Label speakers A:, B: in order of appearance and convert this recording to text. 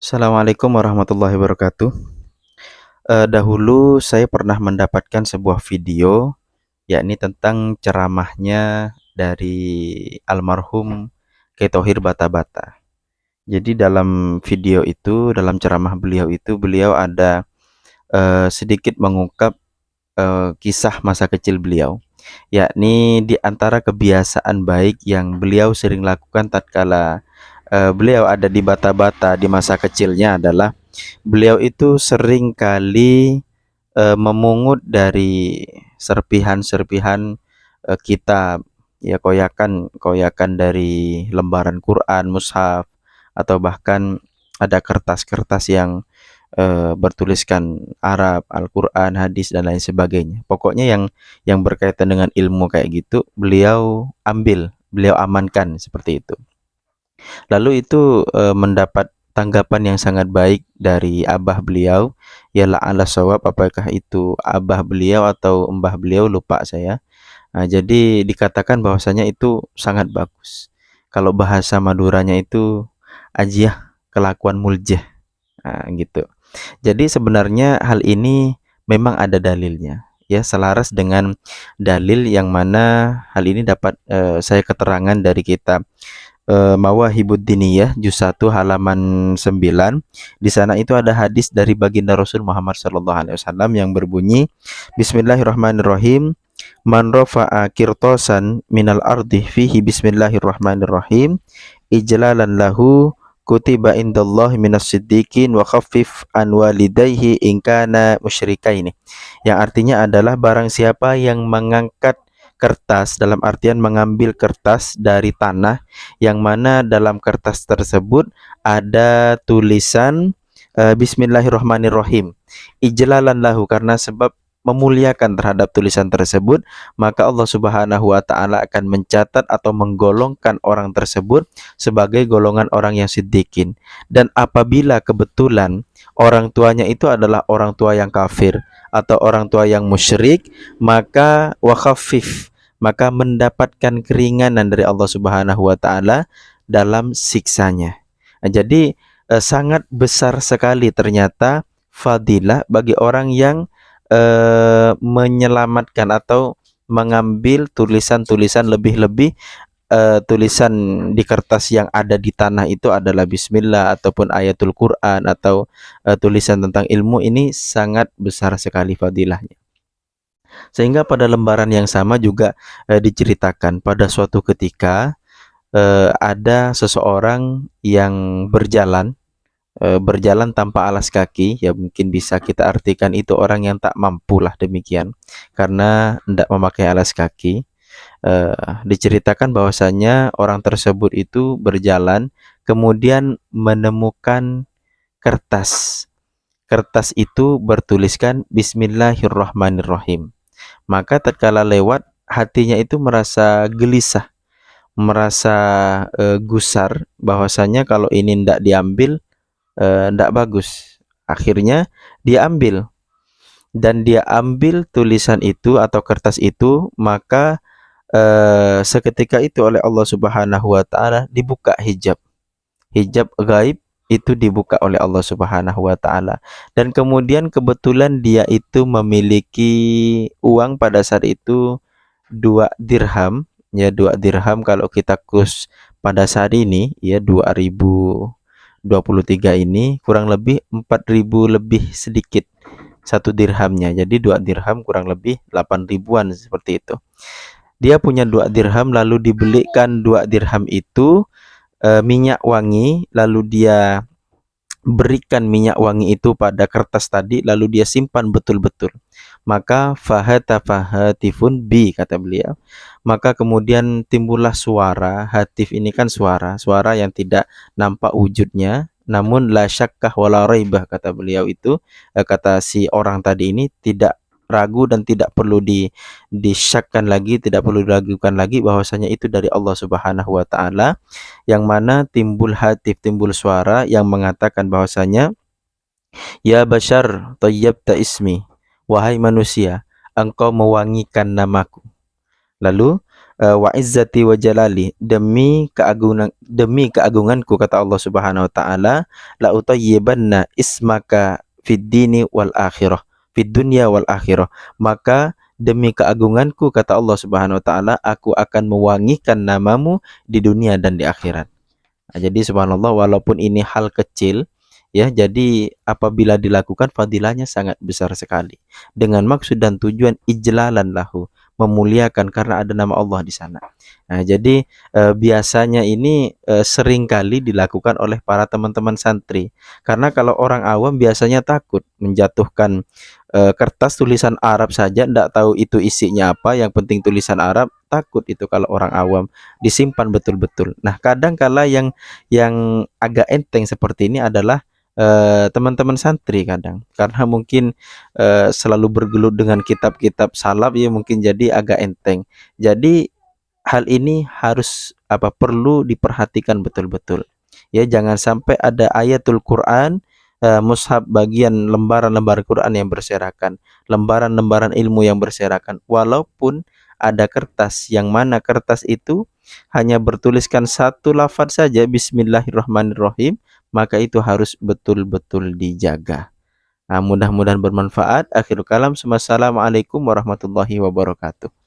A: Assalamualaikum warahmatullahi wabarakatuh. Dahulu saya pernah mendapatkan sebuah video, yakni tentang ceramahnya dari almarhum Kiai Thohir Bata-Bata. Jadi dalam video itu, dalam ceramah beliau itu, beliau ada sedikit mengungkap kisah masa kecil beliau, yakni di antara kebiasaan baik yang beliau sering lakukan tatkala beliau ada di Bata-Bata di masa kecilnya adalah beliau itu sering kali memungut dari serpihan-serpihan kitab, ya koyakan dari lembaran Quran, mushaf, atau bahkan ada kertas-kertas yang bertuliskan Arab, Al-Quran, hadis dan lain sebagainya. Pokoknya yang berkaitan dengan ilmu kayak gitu, beliau ambil, beliau amankan seperti itu. Lalu itu mendapat tanggapan yang sangat baik dari abah beliau, ya la'alla shawab, apakah itu abah beliau atau mbah beliau lupa saya. Nah, jadi dikatakan bahwasanya itu sangat bagus. Kalau bahasa Maduranya itu ajiah kelakuan muljah. Nah, gitu. Jadi sebenarnya hal ini memang ada dalilnya, ya selaras dengan dalil yang mana hal ini dapat saya keterangan dari kitab Mawahibud Diniyah juz 1 halaman 9. Di sana itu ada hadis dari baginda Rasul Muhammad sallallahu alaihi wasallam yang berbunyi, Bismillahirrahmanirrahim. Man rafa'a qirtasan minal ardi fihi bismillahirrahmanirrahim ijlalan lahu kutiba indallahi minas siddiqin wa khaffif an walidayhi in kana musyrikaini. Yang artinya adalah barang siapa yang mengangkat kertas, dalam artian mengambil kertas dari tanah yang mana dalam kertas tersebut ada tulisan Bismillahirrahmanirrahim, ijlalan lahu, karena sebab memuliakan terhadap tulisan tersebut, maka Allah Subhanahu wa taala akan mencatat atau menggolongkan orang tersebut sebagai golongan orang yang siddiqin. Dan apabila kebetulan orang tuanya itu adalah orang tua yang kafir atau orang tua yang musyrik, maka wakhafif, maka mendapatkan keringanan dari Allah Subhanahu wa taala dalam siksanya. Nah, jadi sangat besar sekali ternyata fadilah bagi orang yang menyelamatkan atau mengambil tulisan-tulisan, lebih-lebih tulisan di kertas yang ada di tanah itu adalah bismillah ataupun ayatul Quran atau tulisan tentang ilmu. Ini sangat besar sekali fadilahnya. Sehingga pada lembaran yang sama juga diceritakan pada suatu ketika ada seseorang yang berjalan tanpa alas kaki, ya mungkin bisa kita artikan itu orang yang tak mampu lah demikian, karena tidak memakai alas kaki. Diceritakan bahwasanya orang tersebut itu berjalan, kemudian menemukan kertas. Kertas itu bertuliskan Bismillahirrahmanirrahim. Maka tatkala lewat, hatinya itu merasa gelisah, merasa gusar bahwasanya kalau ini tidak diambil tidak bagus. Akhirnya dia ambil, dan dia ambil tulisan itu atau kertas itu, maka seketika itu oleh Allah Subhanahu wa taala dibuka hijab gaib itu dibuka oleh Allah Subhanahu wa taala. Dan kemudian kebetulan dia itu memiliki uang pada saat itu 2 dirham, ya 2 dirham kalau kita kurs pada saat ini ya 2023 ini kurang lebih 4.000 lebih sedikit 1 dirhamnya. Jadi 2 dirham kurang lebih 8 ribuan seperti itu. Dia punya 2 dirham, lalu dibelikan 2 dirham itu minyak wangi, lalu dia berikan minyak wangi itu pada kertas tadi, lalu dia simpan betul-betul. Maka fahatafahatifun bi, kata beliau. Maka kemudian timbullah suara. Hatif ini kan suara yang tidak nampak wujudnya, namun la syakkah wala raibah, kata beliau itu, kata si orang tadi ini, tidak ragu dan tidak perlu disyakkan lagi, tidak perlu diragukan lagi bahwasanya itu dari Allah Subhanahu wa taala, yang mana timbul hatif, timbul suara yang mengatakan bahwasanya ya bashar tayyabta ismi, wahai manusia, engkau mewangikan namaku. Lalu wa izzati wa jalali, demi keagunganku, kata Allah Subhanahu wa taala, la utayyibanna ismaka fid dini wal akhirah, fid dunya wal akhirah, maka demi keagunganku, kata Allah Subhanahu wa taala, aku akan mewangikan namamu di dunia dan di akhirat. Nah, jadi subhanallah, walaupun ini hal kecil ya, jadi apabila dilakukan fadilahnya sangat besar sekali, dengan maksud dan tujuan ijlalan lahu, memuliakan karena ada nama Allah di sana. Nah, jadi biasanya ini sering kali dilakukan oleh para teman-teman santri, karena kalau orang awam biasanya takut menjatuhkan kertas tulisan Arab saja, ndak tahu itu isinya apa, yang penting tulisan Arab, takut itu kalau orang awam, disimpan betul-betul. Nah, kadang kala yang agak enteng seperti ini adalah teman-teman santri kadang, karena mungkin selalu bergelut dengan kitab-kitab salaf ya, mungkin jadi agak enteng. Jadi hal ini harus perlu diperhatikan betul-betul ya, jangan sampai ada ayatul Quran, mushaf, bagian lembaran-lembaran Quran yang berserakan, lembaran-lembaran ilmu yang berserakan, walaupun ada kertas yang mana kertas itu hanya bertuliskan satu lafaz saja, Bismillahirrahmanirrahim, maka itu harus betul-betul dijaga. Nah, mudah-mudahan bermanfaat. Akhirul kalam, assalamualaikum warahmatullahi wabarakatuh.